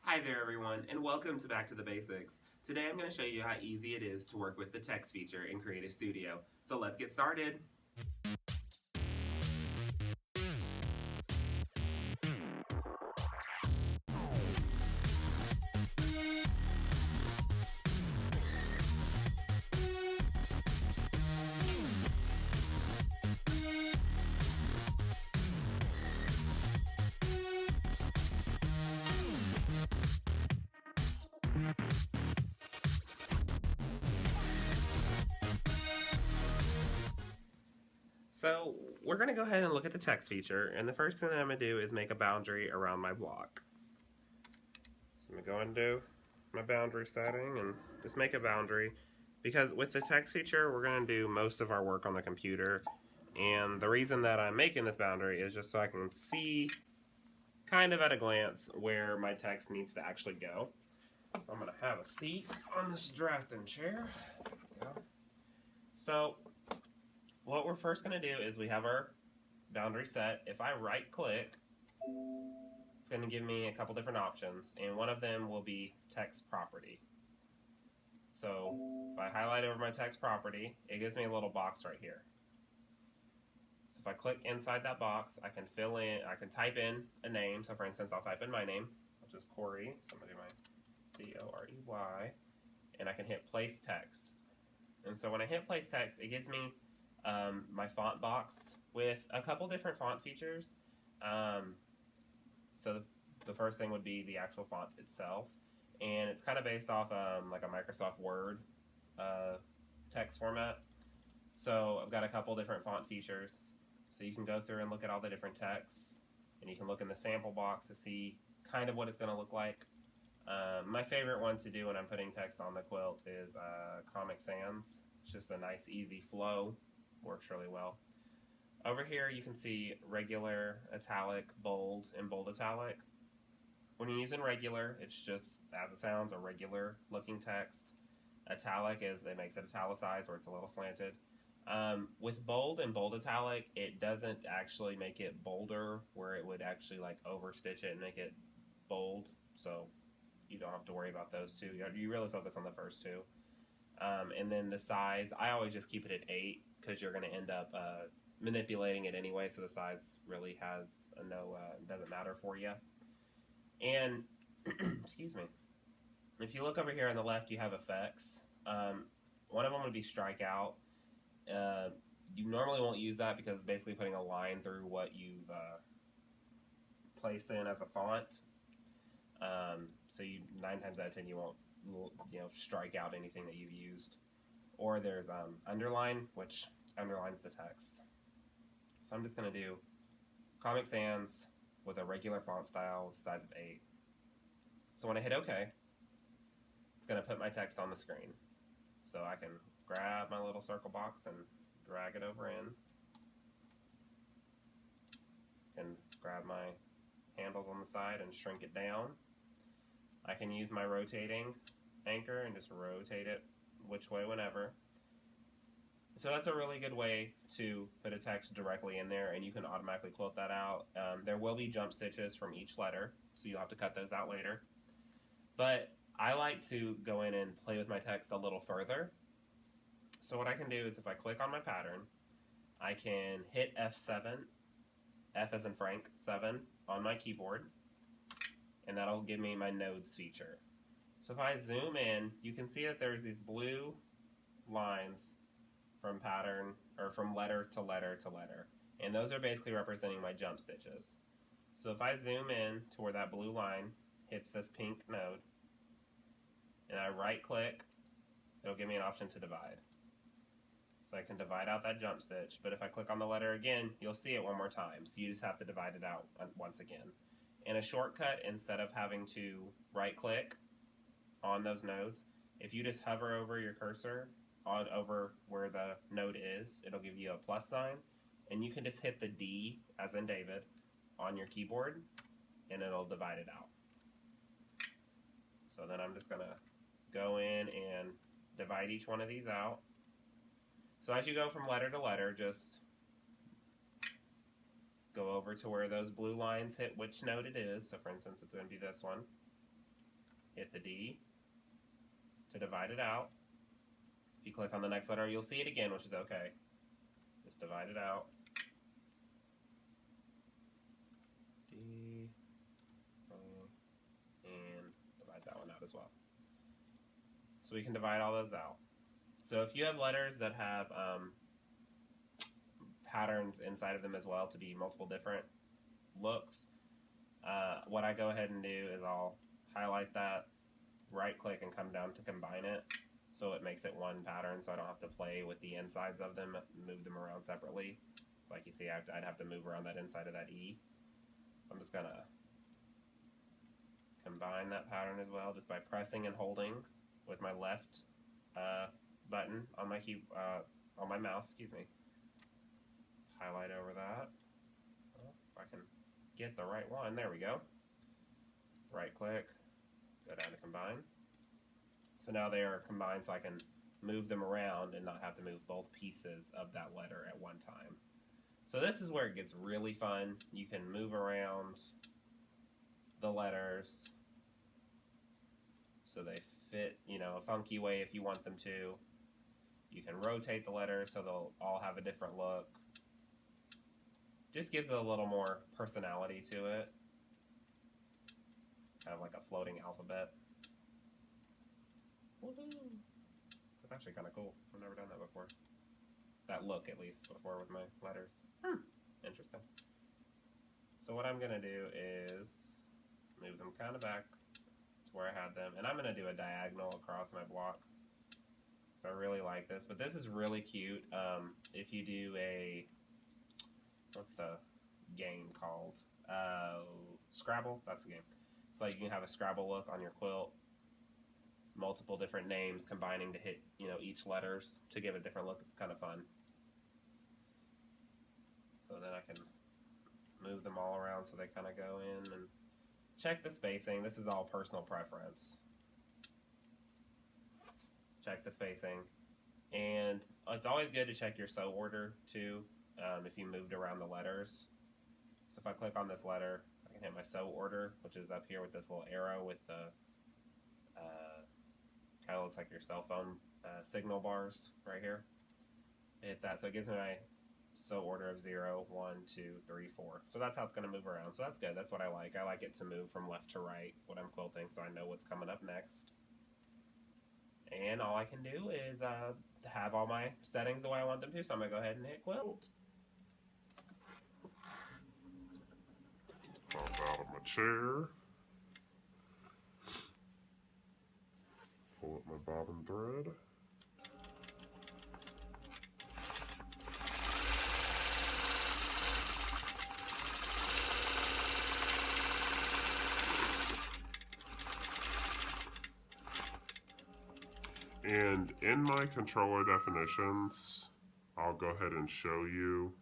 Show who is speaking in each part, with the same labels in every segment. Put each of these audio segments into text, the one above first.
Speaker 1: Hi there everyone, and welcome to Back to the Basics. Today I'm going to show you how easy it is to work with the text feature in Creative Studio. So let's get started. So we're going to go ahead and look at the text feature, and the first thing that I'm going to do is make a boundary around my block. So I'm going to go into my boundary setting and just make a boundary, because with the text feature we're going to do most of our work on the computer, and the reason that I'm making this boundary is just so I can see kind of at a glance where my text needs to actually go. So I'm going to have a seat on this drafting chair. So what we're first going to do is we have our boundary set. If I right click, it's going to give me a couple different options, and one of them will be text property. So if I highlight over my text property, it gives me a little box right here. So if I click inside that box, I can type in a name. So for instance, I'll type in my name, which is Corey, somebody might C-O-R-E-Y, and I can hit place text. And so when I hit place text, it gives me my font box with a couple different font features. So the first thing would be the actual font itself, and it's kind of based off like a Microsoft Word text format. So I've got a couple different font features. So you can go through and look at all the different texts, and you can look in the sample box to see kind of what it's going to look like. My favorite one to do when I'm putting text on the quilt is Comic Sans. It's just a nice, easy flow. Works really well. Over here you can see regular, italic, bold, and bold italic. When you're using regular, it's just, as it sounds, a regular looking text. Italic it makes it italicized, or it's a little slanted. With bold and bold italic, it doesn't actually make it bolder, where it would actually like overstitch it and make it bold. So you don't have to worry about those two. You really focus on the first two. And then the size, I always just keep it at 8, because you're going to end up manipulating it anyway, so the size really has doesn't matter for you. And excuse me, if you look over here on the left, you have effects. One of them would be strikeout. You normally won't use that because it's basically putting a line through what you've placed in as a font. So 9 times out of 10 you won't strike out anything that you've used. Or there's underline, which underlines the text. So I'm just going to do Comic Sans with a regular font style with size of 8. So when I hit OK, it's going to put my text on the screen. So I can grab my little circle box and drag it over in. And grab my handles on the side and shrink it down. I can use my rotating anchor and just rotate it which way whenever. So that's a really good way to put a text directly in there, and you can automatically quilt that out. There will be jump stitches from each letter, so you'll have to cut those out later. But I like to go in and play with my text a little further. So what I can do is, if I click on my pattern, I can hit F7, F as in Frank, 7, on my keyboard, and that'll give me my nodes feature. So if I zoom in, you can see that there's these blue lines from pattern, or from letter to letter to letter, and those are basically representing my jump stitches. So if I zoom in to where that blue line hits this pink node, and I right click, it'll give me an option to divide. So I can divide out that jump stitch, but if I click on the letter again, you'll see it one more time, so you just have to divide it out once again. And a shortcut, instead of having to right click on those nodes, if you just hover over your cursor over where the node is, it'll give you a plus sign, and you can just hit the D, as in David, on your keyboard, and it'll divide it out. So then I'm just going to go in and divide each one of these out. So as you go from letter to letter, just go over to where those blue lines hit which note it is. So for instance, it's going to be this one. hit the D to divide it out. If you click on the next letter, you'll see it again, which is okay. Just divide it out. D, and divide that one out as well. So we can divide all those out. So if you have letters that have patterns inside of them as well to be multiple different looks, what I go ahead and do is I'll highlight that, right click, and come down to combine it, so it makes it one pattern, so I don't have to play with the insides of them, move them around separately. So like you see, I'd have to move around that inside of that E. So I'm just gonna combine that pattern as well, just by pressing and holding with my left button on my on my mouse. Excuse me. Highlight over that. Well, if I can get the right one, there we go. Right click, go down to combine. So now they are combined, so I can move them around and not have to move both pieces of that letter at one time. So this is where it gets really fun. You can move around the letters so they fit, you know, a funky way if you want them to. You can rotate the letters so they'll all have a different look. Just gives it a little more personality to it. Kind of like a floating alphabet. Woohoo! That's actually kind of cool. I've never done that before. That look, at least, before with my letters. Interesting. So what I'm going to do is move them kind of back to where I had them. And I'm going to do a diagonal across my block. So I really like this. But this is really cute. If you do a... what's the game called? Scrabble? That's the game. So you can have a Scrabble look on your quilt. Multiple different names combining to hit, you know, each letters to give a different look. It's kind of fun. So then I can move them all around so they kind of go in, and check the spacing. This is all personal preference. Check the spacing. And it's always good to check your sew order too, if you moved around the letters. So if I click on this letter, I can hit my sew order, which is up here with this little arrow with the kind of looks like your cell phone signal bars right here. Hit that, so it gives me my sew order of 0, 1, 2, 3, 4. So that's how it's going to move around. So that's good. That's what I like. I like it to move from left to right when I'm quilting, so I know what's coming up next. And all I can do is have all my settings the way I want them to. So I'm going to go ahead and hit quilt.
Speaker 2: Pop out of my chair. Pull up my bobbin thread. And in my controller definitions, I'll go ahead and show you.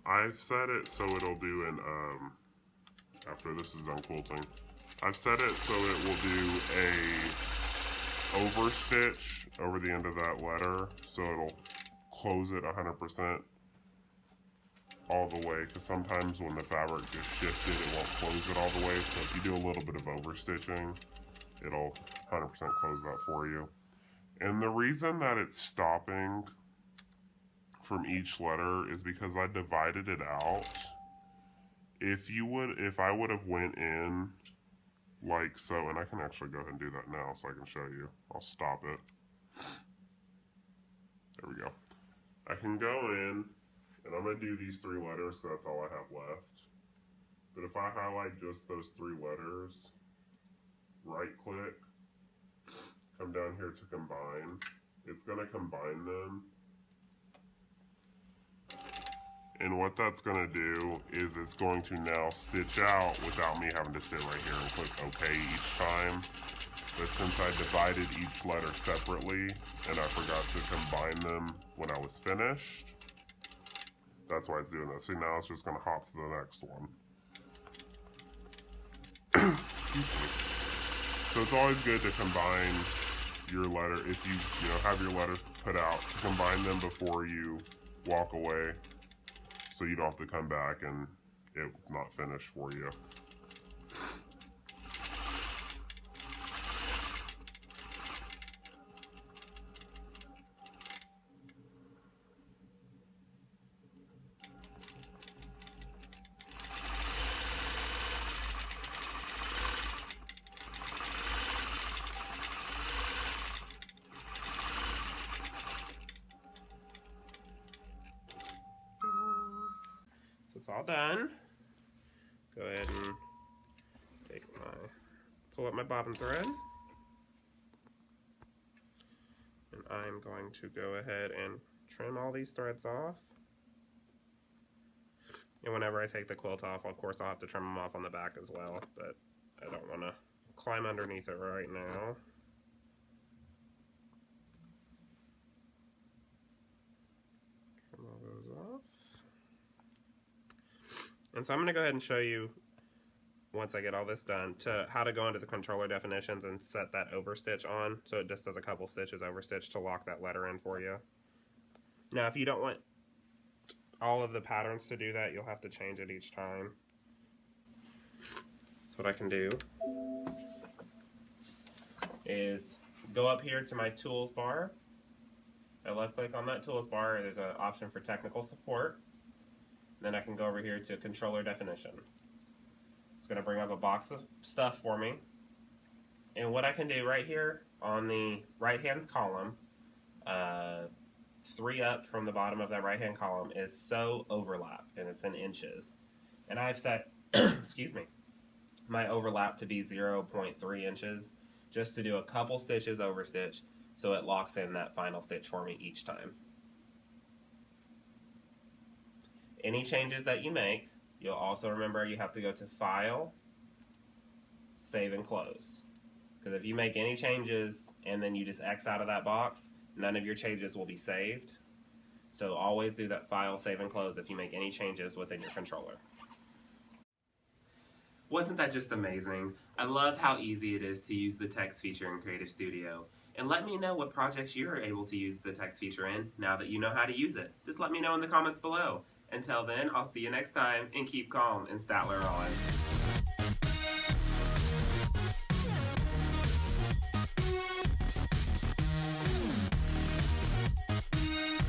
Speaker 2: I've set it so it'll do an, after this is done quilting, I've set it so it will do a overstitch over the end of that letter, so it'll close it 100% all the way, because sometimes when the fabric gets shifted, it won't close it all the way. So if you do a little bit of overstitching, it'll 100% close that for you. And the reason that it's stopping from each letter is because I divided it out. If I would have went in like so, and I can actually go ahead and do that now so I can show you. I'll stop it. There we go. I can go in, and I'm going to do these 3 letters, so that's all I have left. But if I highlight just those 3 letters, right click, come down here to combine, it's going to combine them. And what that's going to do is it's going to now stitch out without me having to sit right here and click OK each time. But since I divided each letter separately and I forgot to combine them when I was finished, that's why it's doing this. See, now it's just going to hop to the next one. Excuse me. So it's always good to combine your letter, if you have your letters put out, to combine them before you walk away, so you don't have to come back and it's not finished for you.
Speaker 1: all done, go ahead and pull up my bobbin thread. And I'm going to go ahead and trim all these threads off. And whenever I take the quilt off, of course I'll have to trim them off on the back as well, but I don't want to climb underneath it right now. Trim all those off. And so I'm going to go ahead and show you, once I get all this done, how to go into the controller definitions and set that overstitch on, so it just does a couple stitches overstitch to lock that letter in for you. Now if you don't want all of the patterns to do that, you'll have to change it each time. So what I can do is go up here to my tools bar. I left click on that tools bar, there's an option for technical support. Then I can go over here to controller definition. It's going to bring up a box of stuff for me. And what I can do right here on the right hand column, 3 up from the bottom of that right hand column, is sew overlap, and it's in inches. And I've set excuse me, my overlap to be 0.3 inches just to do a couple stitches over stitch so it locks in that final stitch for me each time. Any changes that you make, you'll also remember you have to go to File, Save and Close. Because if you make any changes and then you just X out of that box, none of your changes will be saved. So always do that File, Save and Close if you make any changes within your controller. Wasn't that just amazing? I love how easy it is to use the text feature in Creative Studio. And let me know what projects you're able to use the text feature in now that you know how to use it. Just let me know in the comments below. Until then, I'll see you next time, and keep calm and Statler on.